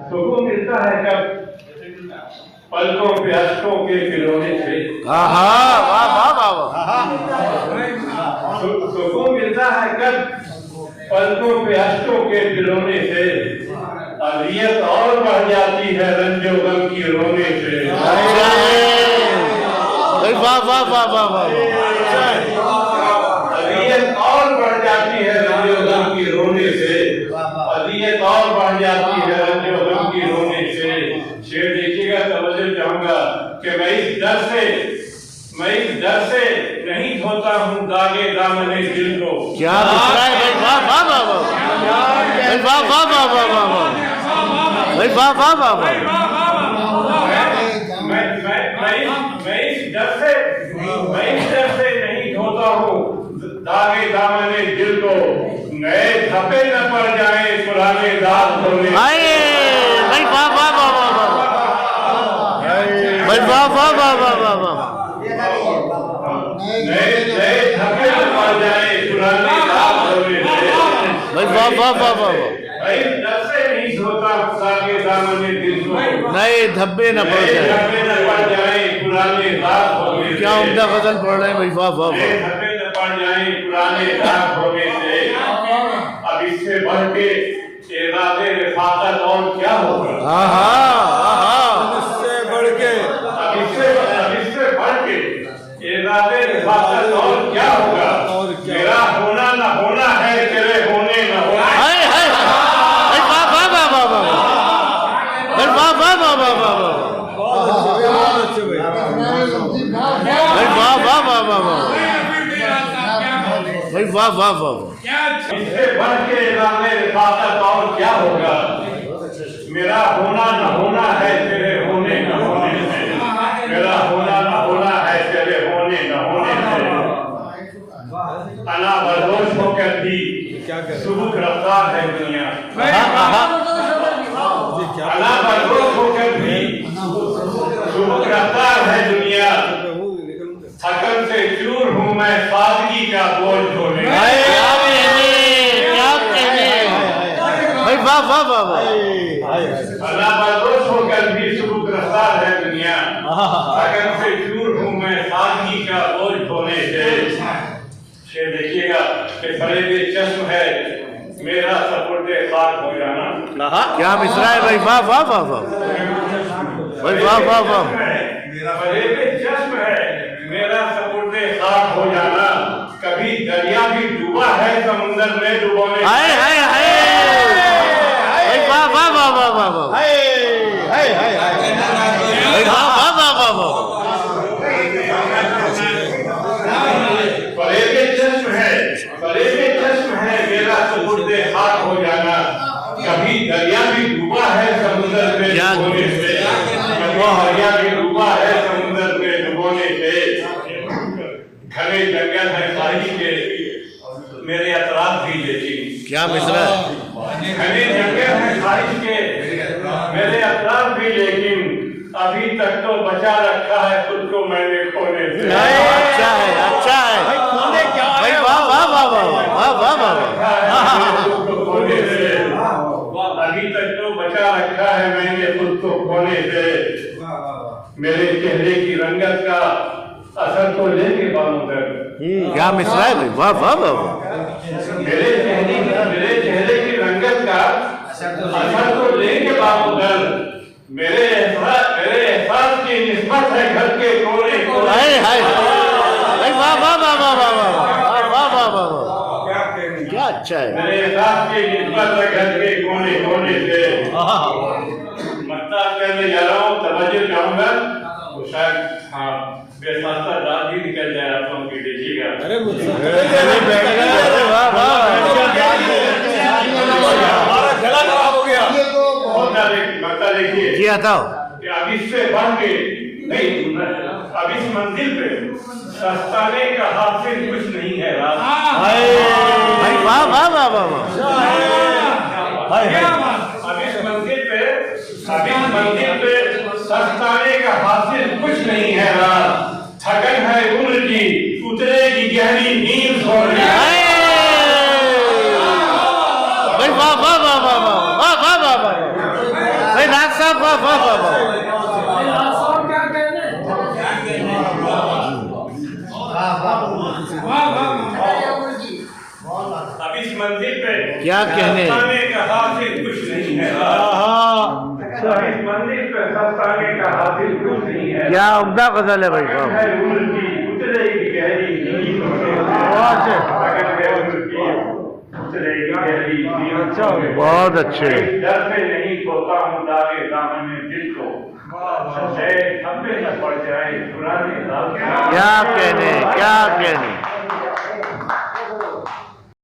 सुकून मिलता है कब? पलकों पे अश्कों के खिलौने से। वाह वाह वाह। सुकून मिलता है कब? पलकों पे अश्कों के खिलौने से। अज़ियत और बढ़ जाती है रंजो गम की रोने से। वाह वाह वाह वाह वाह। अज़ियत और बढ़ जाती है रंजो गम की रोने से। अज़ियत और बढ़ जाती है रंजो गम की रोने से। शेर देखिएगा, तवज्जो चाहूंगा कि मैं इस डर से नहीं धोता हूँ दागे दामने दिल को। क्या मिसरा है भाई, वाह वाह वाह वाह। भाई वाह वाह वाह वाह वाह वाह। भाई वाह वाह वाह वाह। मैं इस डर से नहीं धोता हूँ दागे दामने दिल को। नए धब्बे न पड़ जाए पुराने दाग धोने। भाई वाह वाह वाह वाह वाह। भाई वाह वाह वाह वाह वाह वाह। नए धब्बे न पड़ जाए पुराने दाग धोने से। भाई वाह वाह वाह वाह वाह। भाई डर से नहीं धोता दागे दामने दिल को। नए धब्बे न पड़ जाए। धब्बे न पड़ जाए पुराने दाग धोने से। क्या उम्दा गजल पढ़ रहे हैं भाई, वाह वाह वाह। धब्बे न पड़ जाए पुराने दाग धोने से। अब इससे बढ़ के इरादे रिफाकत और क्या होगा? इससे बढ़ के अब इससे बढ़ के इरादे रिफाकत और क्या होगा? मेरा होना न होना है, तेरे होने न होना। वाह वाह वाह वाह वाह। वाह वाह वाह वाह वाह वाह। वाह वाह वाह वाह वाह। भाई वाह वाह वाह। इससे बढ़ के इरादे रिफाकत और क्या होगा? मेरा होना न होना है, तेरे होने न होने से। मेरा होना न होना है, तेरे होने न होने से। अना बर्दोश होकर भी सुबुक रफ्तार है दुनिया। अना बर्दोश होकर भी सुबुक रफ्तार है दुनिया। थकन से चूर हूँ मैं सादगी का बोझ ढोने। भाई वाह वाह वाह वाह। अल्लाह बर्दोश होकर भी सुबुक रफ्तार है दुनिया। थकन से चूर हूँ मैं सादगी का बोझ ढोने से। शेर देखिएगा कि फरेबे चश्म है मेरा सपुर्दे खाक हो जाना। क्या मिसरा है भाई, वाह वाह वाह वाह। भाई वाह वाह वाह। फरेबे चश्म है मेरा सपुर्दे खाक हो जाना। कभी दरिया भी डूबा है समुंदर में डुबोने। हाय हाय हाय। भाई वाह वाह वाह वाह वाह वाह। भाई वाह वाह वाह वाह वाह। फरेबे चश्म है मेरा सपुर्दे खाक हो जाना। कभी दरिया भी डूबा है समुंदर में डुबोने से। दरिया भी डूबा है समुंदर में डुबोने से। घने जंगल है खाई के मेरे अतराफ भी लेकिन। क्या मिसरा है? घने जंगल है खाई के मेरे अतराफ भी लेकिन। अभी तक तो बचा रखा है खुद को मैंने खोने से। अच्छा है, अच्छा है भाई, वाह वाह वाह वाह वाह वाह वाह। खोने से अभी तक तो बचा रखा है मैंने खुद को खोने से। मेरे चेहरे की रंगत का असर तो लेके बालों तक। क्या मिसरा है भाई, वाह वाह वाह वाह। मेरे चेहरे की रंगत का असर तो लेके बालों तक। मेरे एहसास की निस्बत है घर के कोने कोने। हाय हाय भाई, वाह वाह वाह वाह वाह वाह वाह वाह वाह वाह। क्या अच्छा है। मेरे एहसास की निस्बत है घर के कोने कोने से। मत्ता करने जा रहा हूँ, तवज्जो चाहूंगा। वो शायद हाँ बेसास्ता दाद भी निकल जाए आप लोगों की, देखिएगा। अरे वाह वाह। हमारा गला खराब हो गया। मत्ता देखिए जी बताओ। कि अब इससे बढ़ के नहीं, अब इस मंजिल पे सस्ताने का हासिल कुछ नहीं है। भाई वाह वाह वाह वाह वाह। अब इस मंजिल पे सस्ताने का हासिल कुछ नहीं है। थकन है उम्र की उतरेगी गहरी नींद सोने। भाई वाह वाह वाह वाह वाह वाह वाह वाह। मंदिर पे क्या कहने? सस्ताने का हासिल कुछ नहीं है। इस मंदिर पे सस्ताने का हासिल कुछ नहीं है। क्या उम्दा गजल है भाई साहब। है उनकी उतरेगी गहरी नींद बहुत अच्छे। बहुत अच्छे। डर से नहीं सोता हूँ दागे दामन में दिल को धब्बे न पड़ जाए पुराने क्या कहने, क्या कहने।